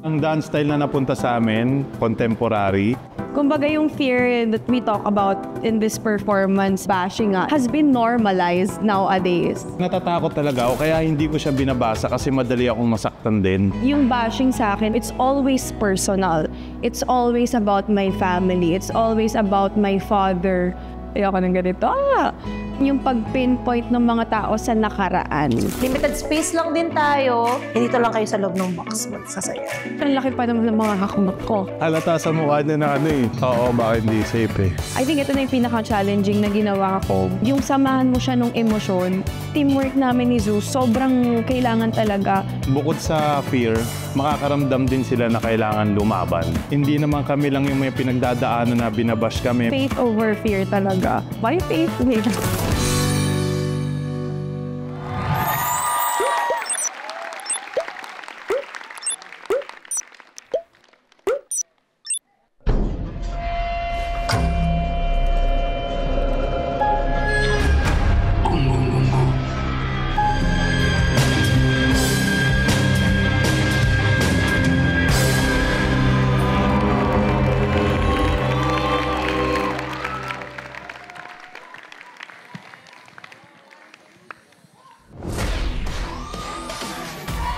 Ang dance style na napunta sa amin, contemporary. Kumbaga yung fear that we talk about in this performance bashing has been normalized nowadays. Natatakot talaga ako kaya hindi ko siya binabasa kasi madali akong masaktan din. Yung bashing sa akin, it's always personal. It's always about my family. It's always about my father. Ayoko ng ganito. Yung pag-pinpoint ng mga tao sa nakaraan. Limited space lang din tayo. Dito lang kayo sa loob ng box magsasaya. Ang laki pa naman ng mga hakmak ko. Halata sa mukha niya na oo, baka hindi safe I think ito na yung pinaka-challenging na ginawa ko. Yung samahan mo siya nung emosyon, teamwork namin ni Zeus, sobrang kailangan talaga. Bukod sa fear, makakaramdam din sila na kailangan lumaban. Hindi naman kami lang yung may pinagdadaanan na binabash kami. Faith over fear talaga. Why faith?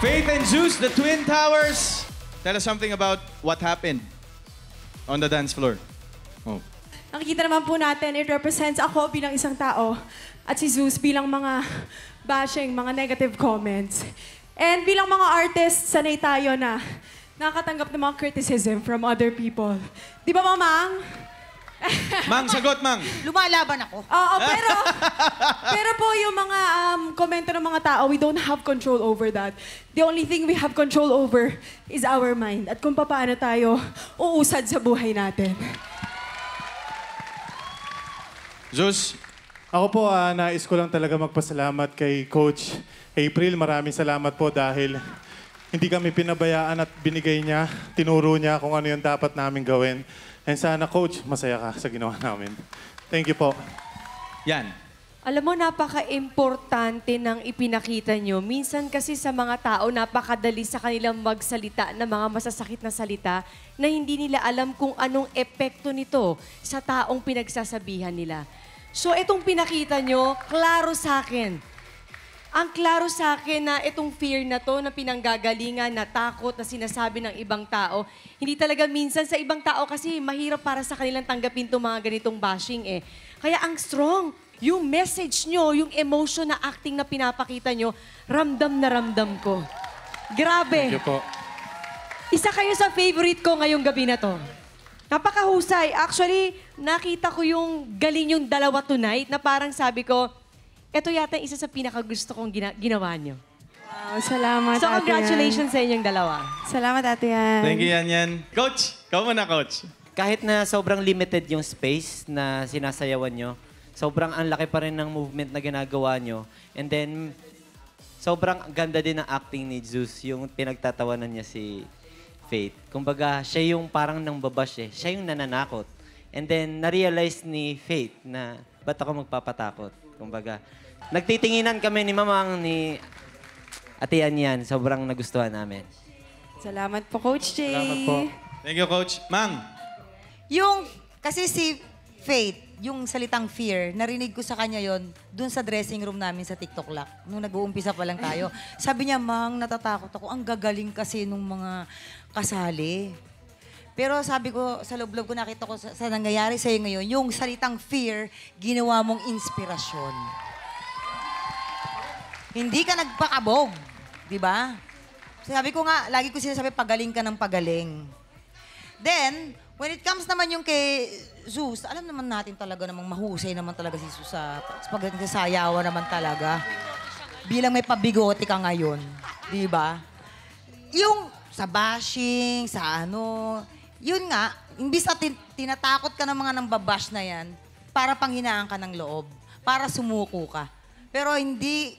Faith and Zeus, the Twin Towers. Tell us something about what happened on the dance floor. Oh. Nakikita naman po natin, it represents ako bilang isang tao at si Zeus bilang mga bashing, mga negative comments. And bilang mga artists, sanay tayo na nakakatanggap ng mga criticism from other people. Di ba, Mamang? Mang, sagot, Mang. Lumalaban ako. Oo, pero po yung mga komento ng mga tao, we don't have control over that. The only thing we have control over is our mind at kung paano tayo uusad sa buhay natin. Zeus? Ako po, nais ko lang talaga magpasalamat kay Coach April. Maraming salamat po dahil hindi kami pinabayaan at binigay niya, tinuro niya kung ano yung dapat namin gawin. And sana, Coach, masaya ka sa ginawa namin. Thank you po. Yan. Alam mo, napaka-importante ng ipinakita nyo. Minsan kasi sa mga tao, napakadali sa kanilang magsalita ng mga masasakit na salita na hindi nila alam kung anong epekto nito sa taong pinagsasabihan nila. So, itong pinakita nyo, klaro sa akin. Ang klaro sa akin na itong fear na to, na pinanggagalingan, na takot, na sinasabi ng ibang tao, hindi talaga minsan sa ibang tao kasi mahirap para sa kanilang tanggapin itong mga ganitong bashing eh. Kaya ang strong, yung message nyo, yung emotion na acting na pinapakita nyo, ramdam na ramdam ko. Grabe. Thank you po. Isa kayo sa favorite ko ngayong gabi na to. Napakahusay. Actually, nakita ko yung galing yung dalawa tonight na parang sabi ko, ito yata isa sa pinakagusto kong ginawa nyo. Wow, salamat, So, congratulations sa inyong dalawa. Salamat, Ate Yan. Thank you, Yan. Coach, ikaw muna, Coach. Kahit na sobrang limited yung space na sinasayawan nyo, sobrang ang laki pa rin ng movement na ginagawa nyo. And then, sobrang ganda din ng acting ni Zeus, yung pinagtatawanan niya si Faith. Kumbaga, siya yung parang nang babash eh. Siya yung nananakot. And then, na-realize ni Faith na, ba't ako magpapatakot? Kumbaga, nagtitinginan kami ni Mamang, ni Ate Yan. Sobrang nagustuhan namin. Salamat po, Coach Jay. Salamat po. Thank you, Coach. Mang. Kasi si Faith, yung salitang fear, narinig ko sa kanya yon dun sa dressing room namin sa TikTok Lock. Nung nag-uumpisa pa lang tayo. Sabi niya, Mang, natatakot ako. Ang gagaling kasi nung mga kasali. Pero sabi ko, sa loob-loob ko nakita ko sa nangyayari sa'yo ngayon, yung salitang fear, ginawa mong inspirasyon. Hindi ka nagpakabog, di ba? Sabi ko nga, lagi ko sinasabi, pagaling ka ng pagaling. Then, when it comes naman yung kay Zeus, alam naman natin talaga namang mahusay naman talaga si Zeus sa pagdating sa sayawan naman talaga. Bilang may pabigote ka ngayon, di ba? Yung sa bashing, sa ano, yun nga, imbis na tinatakot ka ng mga nambabash na yan, para panghinaan ka ng loob, para sumuko ka. Pero hindi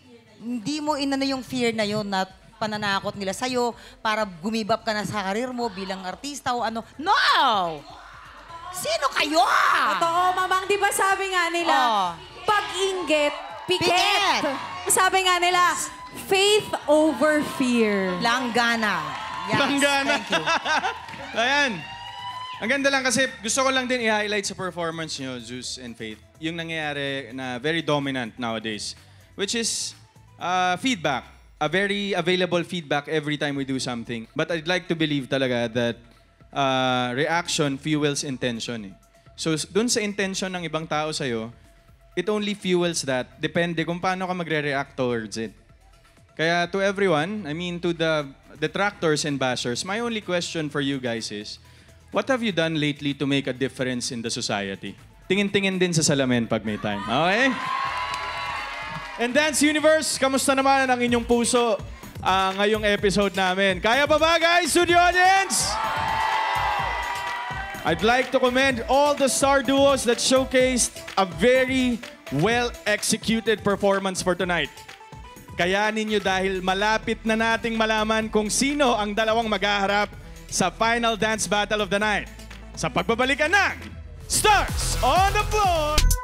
mo inano yung fear na yun na pananakot nila sa'yo para gumibap ka na sa karir mo bilang artista o ano. No! Sino kayo? Totoo, Mamang, di ba sabi nga nila, pag-inggit, piket. Sabi nga nila, faith over fear. Langgana. Yes, Langgana. thank you. Ayan. Ang ganda lang kasi gusto ko lang din i-highlight sa performance nyo, Zeus and Faith, yung nangyayari na very dominant nowadays, which is feedback. A very available feedback every time we do something. But I'd like to believe talaga that reaction fuels intention. So dun sa intention ng ibang tao sa'yo, it only fuels that. Depende kung paano ka magre-react towards it. Kaya to everyone, I mean to the detractors and bashers, my only question for you guys is, what have you done lately to make a difference in the society? Tingin-tingin din sa salamin pag may time. Okay? And Dance Universe, kamusta naman ang inyong puso ngayong episode namin? Kaya pa ba guys, studio audience? I'd like to commend all the star duos that showcased a very well-executed performance for tonight. Kayanin nyo dahil malapit na nating malaman kung sino ang dalawang maghaharap sa final dance battle of the night. Sa pagbabalikan ng Stars on the Floor!